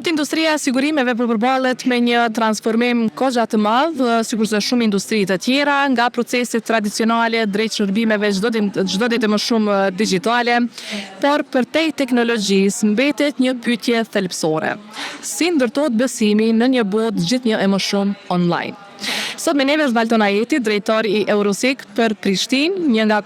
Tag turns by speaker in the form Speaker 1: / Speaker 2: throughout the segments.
Speaker 1: Sot industria e sigurimeve përballet me një transformim kogja të madh, sikurse shumë industri të tjera, nga proceset tradicionale drejt shërbimeve çdo ditë më shumë digjitale, por për te teknologjisë mbetet një pyetje thelbësore. Si ndërtohet besimi në një botë gjithnjë e më shumë online? Sot me neve është Valton Ajeti, drejtor i Eurosig për Prishtinë, një nga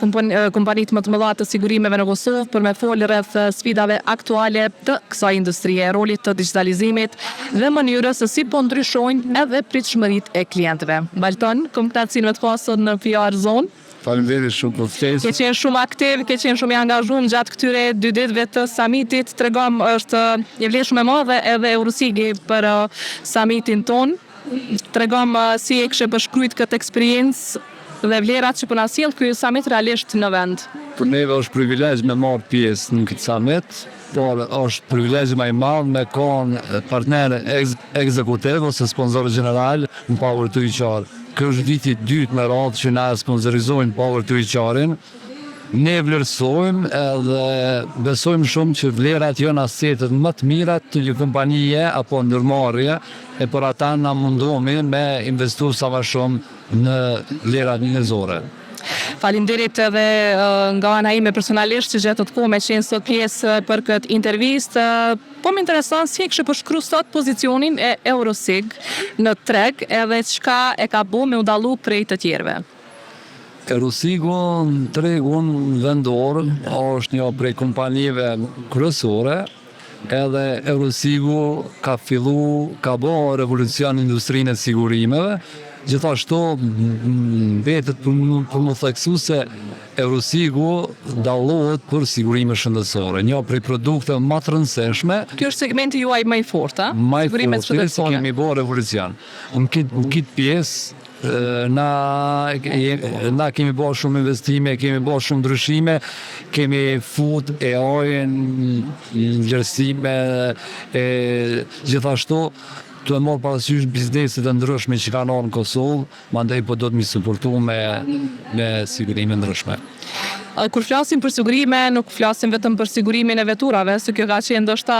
Speaker 1: kompanitë më të mëdha të sigurimeve në Kosovë, për me folë rreth sfidave aktuale të kësaj industrie, rolit të digitalizimit dhe mënyrës se si po ndryshojnë edhe pritshmëritë e klientëve. Valton, komptasin me të pasur në PR Zone.
Speaker 2: Faleminderit shumë për ftesën.
Speaker 1: Ke qenë shumë aktiv, ke qenë shumë i angazhuar gjatë këtyre 2 ditëve të summitit. Tregom është një vlerë shumë e madhe edhe Eurosigi për summitin ton. Tregom si e kishe përshkruajt këtë eksperiencë dhe vlerat që po na sjell ky summit realisht në vend.
Speaker 2: Për neve është privilegj me marrë pjesë në këtë summit, por është privilegj më i madh me qenë partner ekzekutiv ose sponsor general në Power to HR. Ky është viti i dytë me radhë që na sponsorizojnë Power to HR-in. Ne vlerësojmë edhe besojmë shumë që vlerat janë asetet më të mira të një kompanije apo ndërmarrje, e për ata na mundohemi me investu sa më shumë në vlerat njerëzore.
Speaker 1: Faleminderit edhe nga ana ime personalisht që gjetët kohë me qenë sot pjesë për këtë intervistë. Po më intereson si e kishe përshkruar sot pozicionin e Eurosig në treg edhe çka e ka bu me u dallu prej të tjerëve.
Speaker 2: Eurosigu në tregun vendor është një prej kompanive kryesore, edhe Eurosigu ka bë revolucion në industrinë e sigurimeve. Gjithashtu mbetet për më theksu se Eurosigu dallohet për sigurime shëndetësore, një prej produkte më të rëndësishme.
Speaker 1: Ky është segmenti juaj më i fortë, sigurimet shëndetësore.
Speaker 2: Kemi bërë revolucion. Në këtë pjesë na kemi bërë shumë investime, kemi bërë shumë ndryshime, kemi fut AI-n, vlerësime, gjithashtu të e morë parasysh bizneset e ndryshme që kanë orë në Kosovë, mandej po do të mi suportu me sigurime ndryshme.
Speaker 1: Kur flasim për sigurime, nuk flasim vetëm për sigurimin e veturave, se kjo ka qenë ndoshta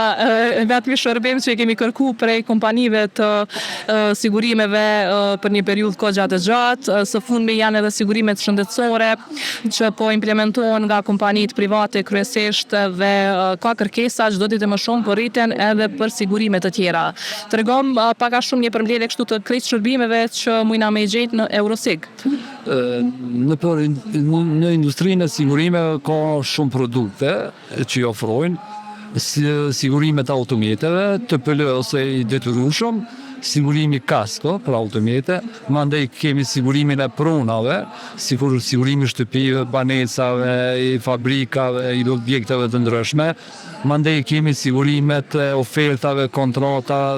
Speaker 1: vetëm shërbim që kemi kërkuar prej kompanive të sigurimeve për një periudhë kohë të gjatë. Së fundmi janë edhe sigurimet shëndetësore që po implementohen nga kompanitë private kryesisht dhe ka kërkesa çdo ditë më shumë për rritjen edhe për sigurime të tjera. Tregom pak a shumë një përmbledhje kështu të krejt shërbimeve që mujna me gjetë në Eurosig.
Speaker 2: Në industrinë e sigurimeve ka shumë produkte që i ofrojnë, sigurimet automjeteve, TPL ose i detyrueshëm, sigurimi kasko për automjete, mandej kemi sigurimin e pronave, sigurimi shtëpive, banesave, i fabrikave, i objekteve të ndryshme, mandej kemi sigurimet e ofertave, kontrata,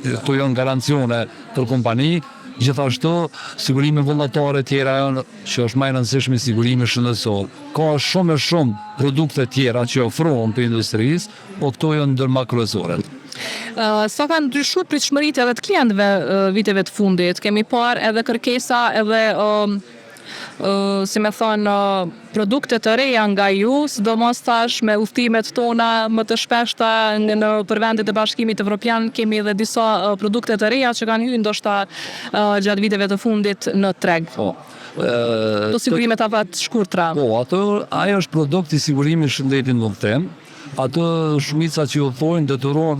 Speaker 2: këto janë garancione për kompani. Gjithashtu, sigurime vullnetare tjera janë që është më e rëndësishme sigurimi shëndetësor. Ka shumë produkte tjera që ofrohen për industrisë, po këto janë ndër më kryesore.
Speaker 1: Sa kanë ndryshuar pritshmëritë edhe të klientëve viteve të fundit? Kemi parë edhe kërkesa edhe si me thonë, produkte të reja nga ju, sidomos tash me udhëtimet tona më të shpeshta në përvendet e Bashkimit Evropian, kemi edhe disa produkte të reja që kanë hyrë ndoshta gjatë viteve të fundit në treg. To sigurimet avat shkurtra.
Speaker 2: Ajo është produkt i sigurimit shëndetit në udhëtim. Ato shumica që udhëtojnë detyrohen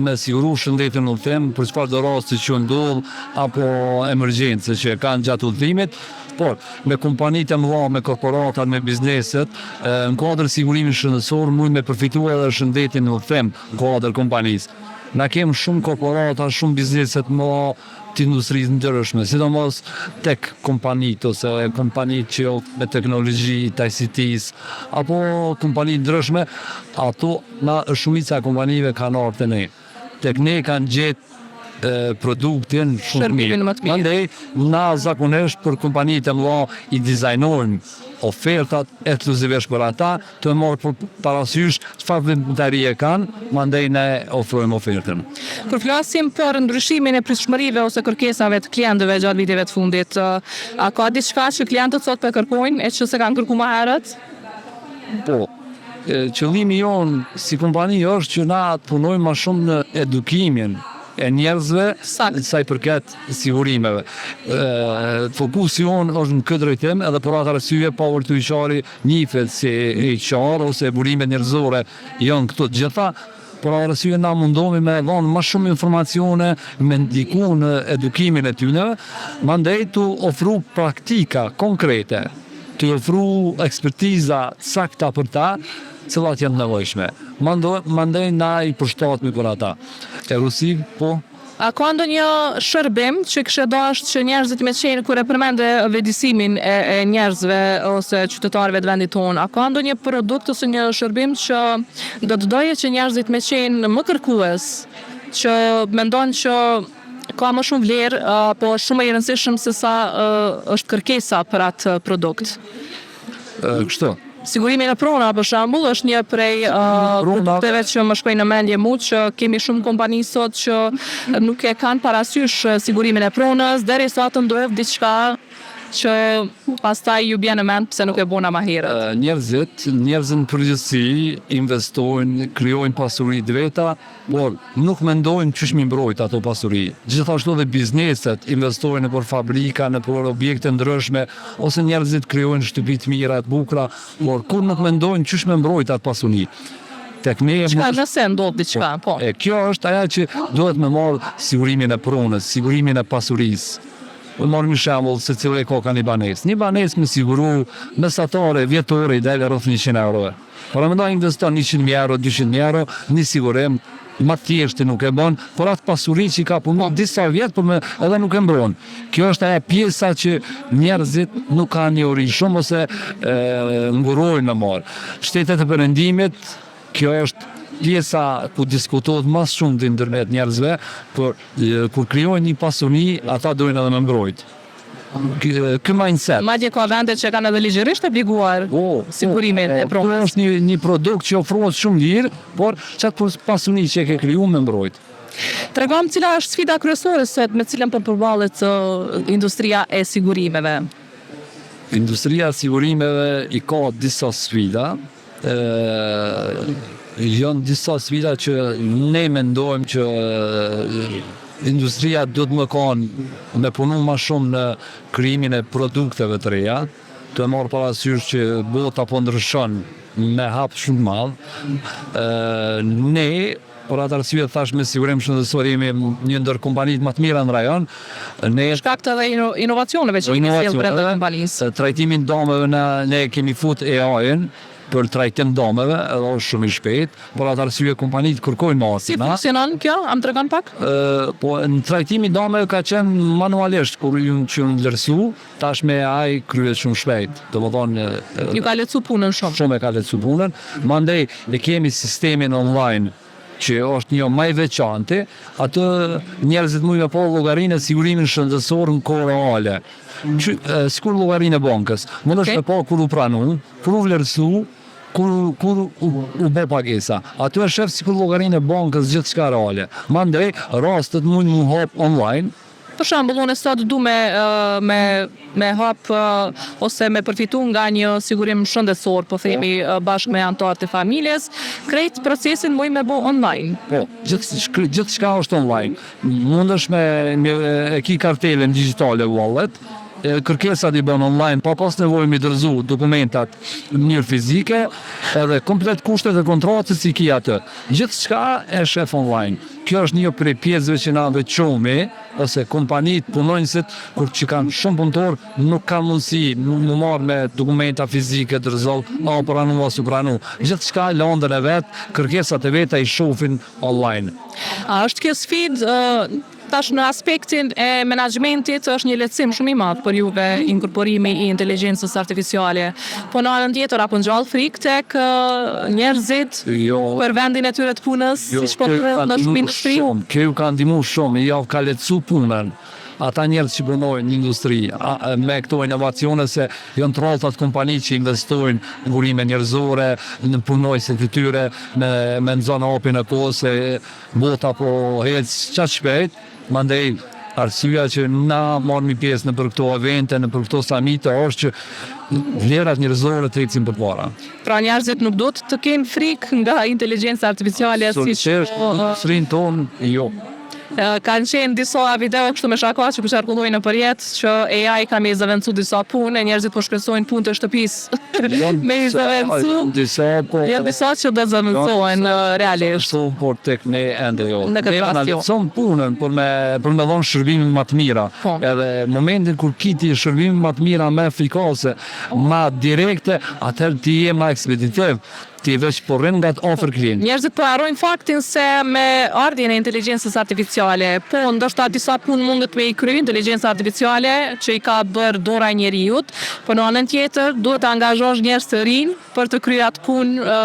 Speaker 2: me siguru shëndetin në udhëtim për çfarë do rasti që ndodh apo emergjencë që kanë gjatë udhëtimit. Por me kompanitë e mëdha, me korporatat, me bizneset, në kuadër sigurimin shëndetësor mund me përfituar edhe shëndetin në udhëtim në kuadër kompanisë. Na kemi shumë korporata, shumë bizneset mëdha të industrisë ndryshme, sidomos tek kompanitë ose kompanitë që me teknologji të ICT-s apo kompanitë ndryshme, ato shumica e kompanive kanë ardhur te ne. Tek ne kanë gjetë produktin shumë mirë. Mandej, na zakonisht për kompanitë e mëdha i dizajnojnë ofertat ekskluzivisht për ata, të marrë parasysh çfarë vëmendërie kanë, mandej ne ofrojmë ofertën.
Speaker 1: Kur flasim për ndryshimin e pritshmërive ose kërkesave të klientëve gjatë viteve të fundit, a ka diçka që klientët sot po kërkojnë e që se kanë kërkuar më herët?
Speaker 2: Po. qëllimi jonë si kompani është që na të punojmë më shumë në edukimin e njerëzve sa i përket sigurimeve. Fokusi jonë është në këtë drejtim edhe për atë arsye Power to HR njihet si HR ose burime njerëzore janë këto të gjitha. Por arsye na mundohemi me dhënë më shumë informacione, me ndiku në edukimin e tyre, mandej të ofru praktika konkrete, të ofru ekspertiza sakta për ta, cilat janë nevojshme. Mandej na i përshtatemi për ata. E Rusi, po?
Speaker 1: A ka ndonjë shërbim që kështë dashur që njerëzit me qenë kur e përmende vëdësimin e njerëzve ose qytetarëve të vendit tonë, a ka ndonjë produkt ose një shërbim që do të doje që njerëzit me qenë më kërkues, që mendon që ka më shumë vlerë, po shumë i rëndësishëm se sa është kërkesa për atë produkt?
Speaker 2: Kështu.
Speaker 1: Sigurimi në prona, për shembull, është një prej produkteve që më shkojnë në mendje mu, që kemi shumë kompani sot që nuk e kanë parasysh sigurimin e pronës, derisa të ndodh diçka që pastaj ju bjen në mend pse nuk e bona më herët.
Speaker 2: Njerëzit në përgjithësi investojnë, krijojnë pasuri të veta, por nuk mendojnë ç'është mi mbrojt ato pasuri. Gjithashtu edhe bizneset investojnë nëpër fabrika, nëpër objekte ndryshme, ose njerëzit krijojnë shtëpi të mira, të bukura, por kur nuk mendojnë ç'është mi mbrojt atë pasuri. Tek ne
Speaker 1: nëse ndodh diçka, po.
Speaker 2: Kjo është ajo që duhet me marrë sigurimin e pronës, sigurimin e pasurisë. Marrim shembull se cilë ka një banesë. Një banesë me siguru mesatare vjetore i del rreth 100 euro. Por mendoj investon 100 euro, 200 euro, një sigurim më thjeshtë nuk e bën, por atë pasuri që ka punuar disa vjet por edhe nuk e mbron. Kjo është ajo pjesa që njerëzit nuk kanë njohuri shumë ose ngurojnë më marr. Shtetet e Perëndimit, kjo është pjesa ku diskutohet më shumë në internet njerëzve, por kur krijojnë një pasuni, ata dojnë edhe me mbrojt. Ky mindset.
Speaker 1: Madje ka vende që kanë edhe ligjërisht obliguar sigurimin e pronës.
Speaker 2: Është një produkt që ofrohet shumë lirë, por çatë pasuni që e ke krijuar me mbrojt.
Speaker 1: Tregom cila është sfida kryesore me cilën po përballet industria e sigurimeve.
Speaker 2: Industria e sigurimeve i ka disa sfida. Janë disa sfida që ne mendojmë që industria do të më kanë me punu më shumë në krijimin e produkteve të reja, të marrë parasysh që bota po ndryshon me hap shumë madh. Ne për atë arsye thash me sigurim shëndetësori një ndër kompanitë më të mira në rajon. Ne
Speaker 1: shkak të inovacioneve që kemi sjellë brenda kompanisë.
Speaker 2: Trajtimin dëmeve ne kemi fut AI-n për trajtim dëmeve, edhe është shumë i shpejt, por atë arsye kompanitë kërkojnë makina.
Speaker 1: Si funksionon kjo? Am tregon pak?
Speaker 2: Po në trajtimin dëmeve ka qenë manualisht kur ju vlerësu, tash me AI kryhet shumë shpejt. Domethënë
Speaker 1: ju ka lehtësuar punën shumë.
Speaker 2: Shumë e ka lehtësuar punën. Mandej ne kemi sistemin online që është një më i veçantë, atë njerëzit mund të pa llogarinë e sigurimin shëndetësor në kohë reale. Sikur llogarinë e bankës. Mundesh me pa kur u pranoi, kur u vlerësu, kur u bë pagesa. Aty e shef sikur llogarinë e bankës gjithçka reale. Mandej rastet mund mu hap online.
Speaker 1: Për shembull, unë sot du me hap ose me përfitu nga një sigurim shëndetësor, po themi bashkë me anëtarët e familjes, krejt procesin muj me bo online.
Speaker 2: Po, gjithçka është online. Mundesh me ki kartelën digjitale wallet, kërkesat i bën online, pa pas nevojë me dorëzu dokumentat në mënyrë fizike, edhe komplet kushtet e kontratës i ki atë. Gjithçka e shef online. Kjo është një prej pjesëve që na veçohemi, ose kompanitë punonjësit kur që kanë shumë punëtor nuk kanë mundësi në marrë me dokumenta fizike të rrezoll, apo pranu ose pranu. Gjithçka lëndën e vet, kërkesat e veta i shohin online.
Speaker 1: A është kjo sfidë tash në aspektin e menaxhmentit është një lehtësim shumë i madh për juve inkorporimi i inteligjencës artificiale. Po në anën tjetër apo ngjall frikë tek njerëzit për vendin e tyre të punës, siç po në shumë industri.
Speaker 2: Kjo ka ndihmuar shumë, ja ka lehtësuar punën. Ata njerëz që punojnë në industri me këto inovacione se janë trolltat kompani që investojnë në burime njerëzore, në punojësit e tyre, me nxënë hapjen e kohës se bota po ecë çaq shpejt, mandej Arsyeja që na marrim pjesë në për këto evente, në për këto samite është që vlerat njerëzore të ecin përpara.
Speaker 1: Pra njerëzit nuk do të kenë frikë nga inteligjenca artificiale
Speaker 2: Srin ton, jo.
Speaker 1: Kanë qenë disa video kështu me shaka që po qarkullojnë në përjet që AI ka me zëvendësu disa punë, njerëzit po shkresojnë punë të shtëpisë me zëvendësu. Disa që do zëvendësohen realisht.
Speaker 2: Ashtu por tek ne ende jo.
Speaker 1: Në këtë rast jo.
Speaker 2: Analizon punën për me dhënë shërbime më të mira. Edhe momentin kur kiti shërbime më të mira, më efikase, më direkte, atëherë ti je më ekspeditiv. Ti veç po rrin nga të ofër klient.
Speaker 1: Njerëzit po harrojnë faktin se me ardhjen e inteligjencës artificiale, po ndoshta disa punë mundet me i kry inteligjenca artificiale që i ka bërë dora e njerëzit, po në anën tjetër duhet të angazhosh njerëz të rinj për të kryer atë punë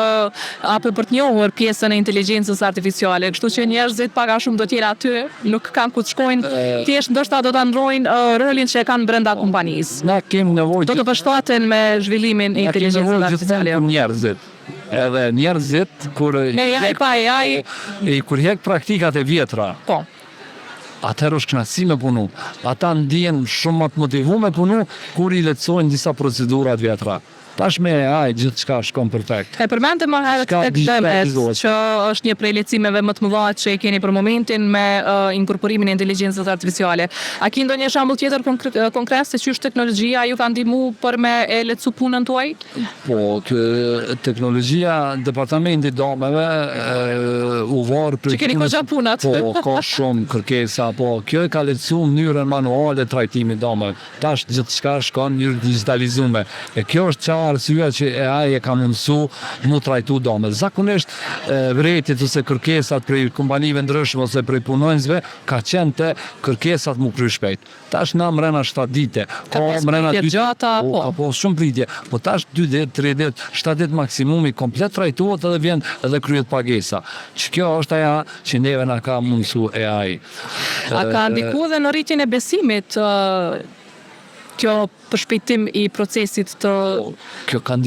Speaker 1: apo për të njohur pjesën e inteligjencës artificiale. Kështu që njerëzit pak a shumë do të jenë aty, nuk kanë ku të shkojnë, thjesht ndoshta do ta ndrojnë rolin që e kanë brenda kompanisë.
Speaker 2: Na kemi nevojë.
Speaker 1: Do të përshtaten me zhvillimin e inteligjencës artificiale.
Speaker 2: Njerëzit. Edhe njerëzit kur hek praktikat e vjetra.
Speaker 1: Po.
Speaker 2: Atëherë është kënaqësi me punu. Ata ndihen shumë më të motivuar me punu kur i lehtësojnë disa procedura të vjetra. Tash me AI gjithçka shkon perfekt.
Speaker 1: E përmendëm më herët tek DMS, që është një prej lehtësimeve më të mëdha që e keni për momentin me inkorporimin e inteligjencës artificiale. A ke ndonjë shembull tjetër konkret se çysh teknologjia ju ka ndihmuar për me e lehtësu punën tuaj?
Speaker 2: Po, teknologjia, departamenti i domeve u varë për...
Speaker 1: Që keni goxha punat.
Speaker 2: Po, ka shumë kërkesa, po, kjo e ka lehtësu mënyrën manuale trajtimit domeve. Tash gjithçka shkon në digitalizume. E kjo është arsyeja që AI e ka mësu mu trajtu domet. Zakonisht vërejtjet ose kërkesat prej kompanive ndryshme ose prej punonjësve ka qenë të kërkesat mu kry shpejt. Tash na mrena 7 dite, ka mrena 2
Speaker 1: gjata,
Speaker 2: po shumë pritje, po tash 2 ditë, 3 ditë, 7 ditë maksimumi komplet trajtuat edhe vjen edhe kryet pagesa. Që kjo është aja që neve na ka mundësu AI.
Speaker 1: A ka ndiku dhe në rritjen e besimit kjo përshpejtim i procesit të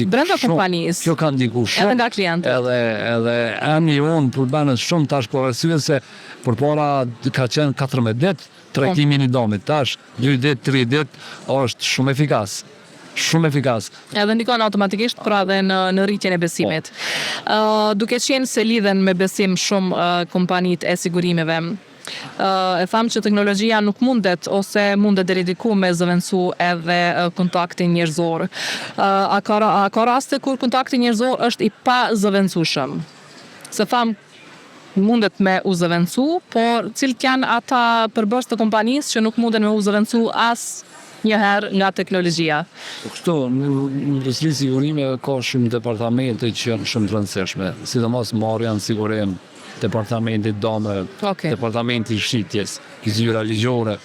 Speaker 1: brenda kompanisë?
Speaker 2: Kjo ka ndiku shumë.
Speaker 1: Edhe nga klientët.
Speaker 2: Edhe emri unë përbanët shumë tash për arsye se përpara ka qenë 14 ditë trajtimin i domit. Tash 2 ditë, 3 ditë është shumë efikas. Shumë efikas.
Speaker 1: Edhe ndikon automatikisht pra dhe në rritjen e besimit. Duke qenë se lidhen me besim shumë kompanitë e sigurimeve, e thamë që teknologjia nuk mundet ose mundet deri diku me zëvendësu edhe kontaktin njerëzor. A ka raste kur kontakti njerëzor është i pa zëvendësueshëm? Se thamë mundet me u zëvendësu, por cilët janë ata përbërës të kompanisë që nuk munden me u zëvendësu as njëherë nga teknologjia?
Speaker 2: Kështu, në industri sigurime ka shumë departamente që janë shumë të rëndësishme, sidomos marrja në sigurim, departamenti dome, departamenti shitjes, zyra ligjore.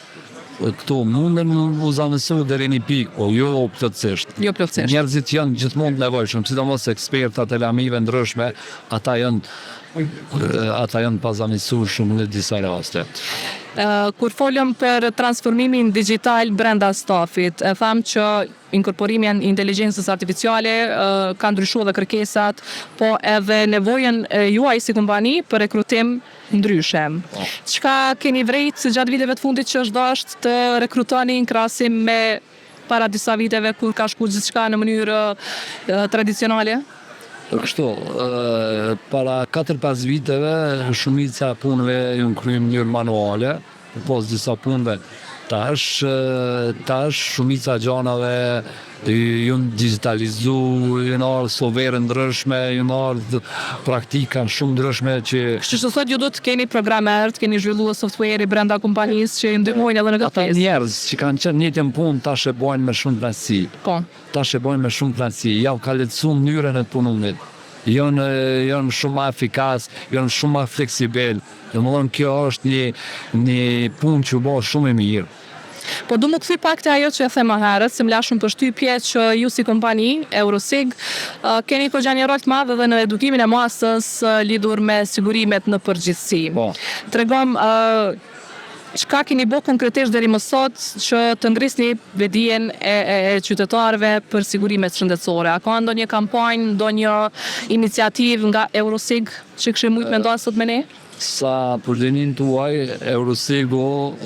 Speaker 2: Këto munden u zëvendësu deri në pikë, po jo plotësisht.
Speaker 1: Jo plotësisht.
Speaker 2: Njerëzit janë gjithmonë nevojshëm, sidomos ekspertat e lamive ndryshme, ata janë pazamisuar shumë në disa raste.
Speaker 1: Kur folëm për transformimin digital brenda stafit, e thamë që inkorporimi i inteligjencës artificiale ka ndryshuar dhe kërkesat, po edhe nevojën juaj si kompani për rekrutim ndryshe. Çka keni vrejt gjatë viteve të fundit që është dashur të rekrutoni në krahasim me para disa viteve kur ka shkuar gjithçka në mënyrë tradicionale?
Speaker 2: Kështu, para 4-5 viteve shumica punëve janë kryer në mënyrë manuale, pas disa punëve tash shumica gjanave janë digitalizu, janë ardhur software ndryshme, janë ardhur praktika shumë ndryshme që...
Speaker 1: Kështu që sot ju do të keni programer, të keni zhvilluar software brenda kompanisë që ju ndihmojnë edhe në këtë pjesë.
Speaker 2: Ata njerëz që kanë qenë njëjtën punë tash e bojnë me shumë planësi.
Speaker 1: Po.
Speaker 2: Tash e bojnë me shumë planësi, ja ka lehtësuar mënyrën e punimit. Janë shumë më efikas, janë shumë më fleksibel. Domethënë kjo është një punë që bëhet shumë e mirë.
Speaker 1: Po du më këthy pak të ajo që e them më herët, se më la shumë përshtypje që ju si kompani, Eurosig, keni përgja një rol të madh edhe në edukimin e masës lidhur me sigurimet në përgjithësi. Tregom çka keni bërë konkretisht deri më sot që të ngrisni vedijen e qytetarëve për sigurimet shëndetësore? A ka ndonjë kampanjë, ndonjë iniciativë nga Eurosig që kishë mujtë me ndonë sot me ne?
Speaker 2: sa për dinin tuaj, Eurosigu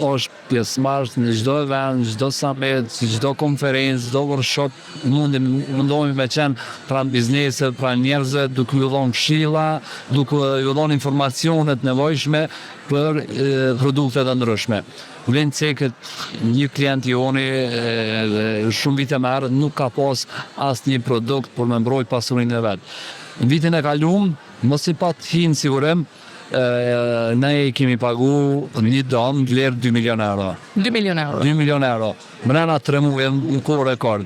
Speaker 2: është pjesëmarrës në çdo event, çdo summit, çdo konferencë, çdo workshop, mundohemi me qenë pranë bizneset, pranë njerëzve, duke ju dhënë këshilla, duke ju dhënë informacionet nevojshme për produkte të ndryshme. Vlen ceket një klient joni shumë vite më herët nuk ka pas asnjë produkt për me mbrojt pasurinë e vet. Në vitin e kaluar, mos i pat hinë sigurim, ne i kemi pagu një dom vlerë 2 milion euro.
Speaker 1: 2 milion euro.
Speaker 2: 2 milion euro. Mrena 3 muaj në kohë rekord.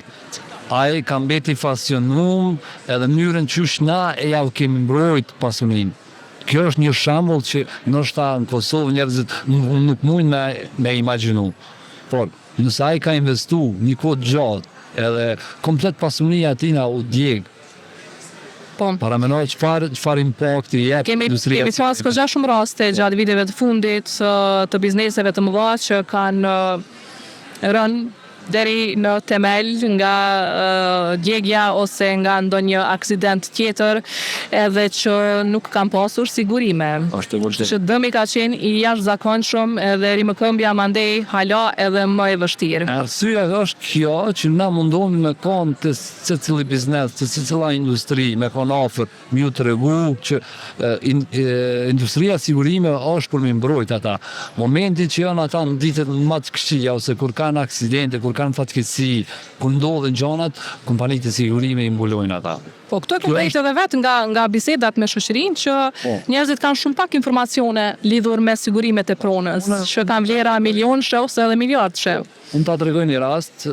Speaker 2: Ai ka mbeti fascinum edhe mënyrën qysh na e ja kemi mbrojt pasurinë. Kjo është një shembull që ndoshta në Kosovë njerëzit nuk mundin me imagjinu. Por nëse ai ka investu një kohë gjatë edhe komplet pasuria e tij na u djeg.
Speaker 1: Po.
Speaker 2: Para menoj çfarë impakti jep industria.
Speaker 1: Kemi pas goxha shumë raste gjatë viteve të fundit të bizneseve të mëdha që kanë rënë deri në temel nga djegja ose nga ndonjë aksident tjetër edhe që nuk kanë pasur sigurime.
Speaker 2: Është vërtet.
Speaker 1: Që dëmi ka qenë i jashtëzakonshëm edhe rimëkëmbja mandej hala edhe më e vështirë.
Speaker 2: Arsyeja është kjo që na mundohemi me kanë të secili biznes, të secila industri, me kanë ofër, më ju tregu që industria sigurime është për me mbrojt ata. Momenti që janë ata në ditët më të këqija ose kur kanë aksidente, kur kanë fatkeqësi, kur ndodhen gjanat, kompanitë e sigurime i mbulojnë ata.
Speaker 1: Po këto e kompanitë edhe vetë nga bisedat me shoqërinë që njerëzit kanë shumë pak informacione lidhur me sigurimet e pronës, që kanë vlera milionëshe ose edhe miliardëshe.
Speaker 2: Unë ta tregoj një rast,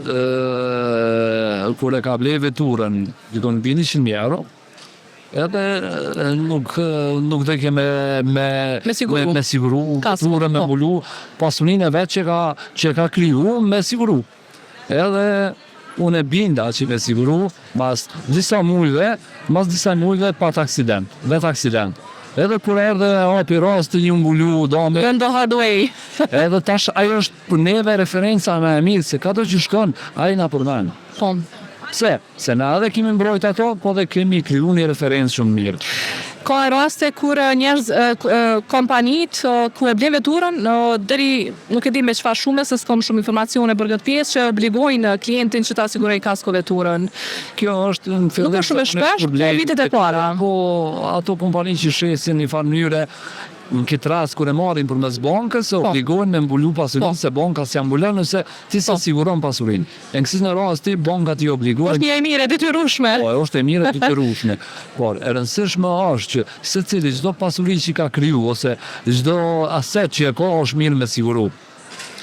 Speaker 2: kur e ka ble veturën, dikon 100.000 euro, edhe nuk do ke me siguru, veturën me mbulu, pasuninë e vetë që ka kriju me siguru. Edhe unë e binda që me siguru, mas disa mujve pat aksident, vetë aksident. Edhe kur erdhe hapi rast një mbulu, dame.
Speaker 1: Went the hard way.
Speaker 2: Edhe tash ajo është për neve referenca me e mirë, se ka të që shkon, ajo na përmen.
Speaker 1: Po.
Speaker 2: Se na edhe kemi mbrojt ato, po dhe kemi kriju një referencë shumë mirë.
Speaker 1: Ka raste kur njerëz kompanit ku e blen veturën deri nuk e di me çfarë shumë se s'kam shumë informacione për këtë pjesë që obligojnë klientin që ta sigurojë kasko veturën.
Speaker 2: Kjo është në fillim.
Speaker 1: Nuk është shumë e shpesh, po vitet e para.
Speaker 2: Po ato kompani që shesin në farë mënyre në këtë rast kur e marrin përmes bankës, obligohen me mbulu pasurinë se banka s'ja mbulon nëse ti se siguron pasurinë. Në kësaj rasti banka ti obligohet.
Speaker 1: Është një e mirë e detyrueshme.
Speaker 2: Po, është e mirë e detyrueshme. Por e rëndësishme është që secili çdo pasuri që ka kriju ose çdo aset që e ka është mirë me siguru.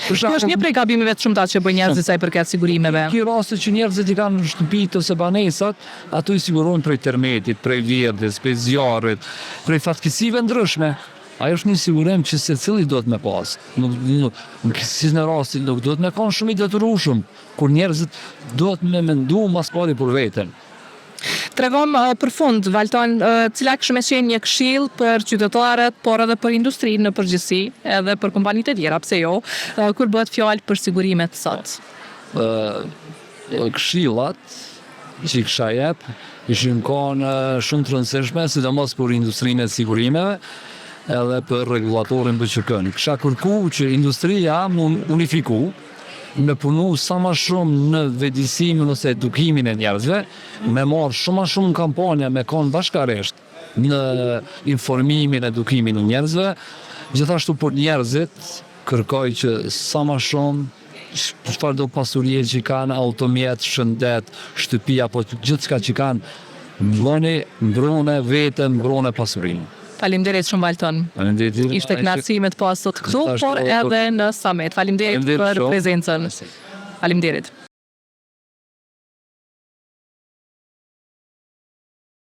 Speaker 1: Kjo është një prej gabimeve të shumta që bëjnë njerëzit sa i përket sigurimeve.
Speaker 2: Në raste që njerëzit i kanë shtëpitë ose banesat, ato i sigurojnë prej termetit, prej vjedhjes, prej zjarrit, prej fatkeqësive ndryshme. Ajo është një sigurim që secili do të me pas. Si në rastin nuk do të me kanë shumë i detyrueshëm, kur njerëzit do të me mendu mas pari për veten.
Speaker 1: Tregom për fund, Valton, cila kishte me qenë një këshill për qytetarët, por edhe për industrinë në përgjithësi, edhe për kompanitë e tjera, pse jo, kur bëhet fjalë për sigurimet sot.
Speaker 2: Këshillat që i kisha jep ishin kanë shumë të rëndësishme, sidomos për industrinë e sigurimeve, edhe për regulatorin BCK. Kisha kërku që industria mund unifiku, me punu sa ma shumë në vetëdijsimin ose edukimin e njerëzve, me marrë shumë kampanja me kanë bashkarisht në informimin, edukimin e njerëzve, gjithashtu për njerëzit kërkoj që sa ma shumë çfarë do pasurie që kanë, automjet, shëndet, shtëpi apo gjithçka që kanë, mbrone veten, mbrone pasurinë.
Speaker 1: Faleminderit shumë Valton.
Speaker 2: Faleminderit.
Speaker 1: Ishte kënaqësi me të pasur këtu, por edhe në summit. Faleminderit për prezencën. Faleminderit.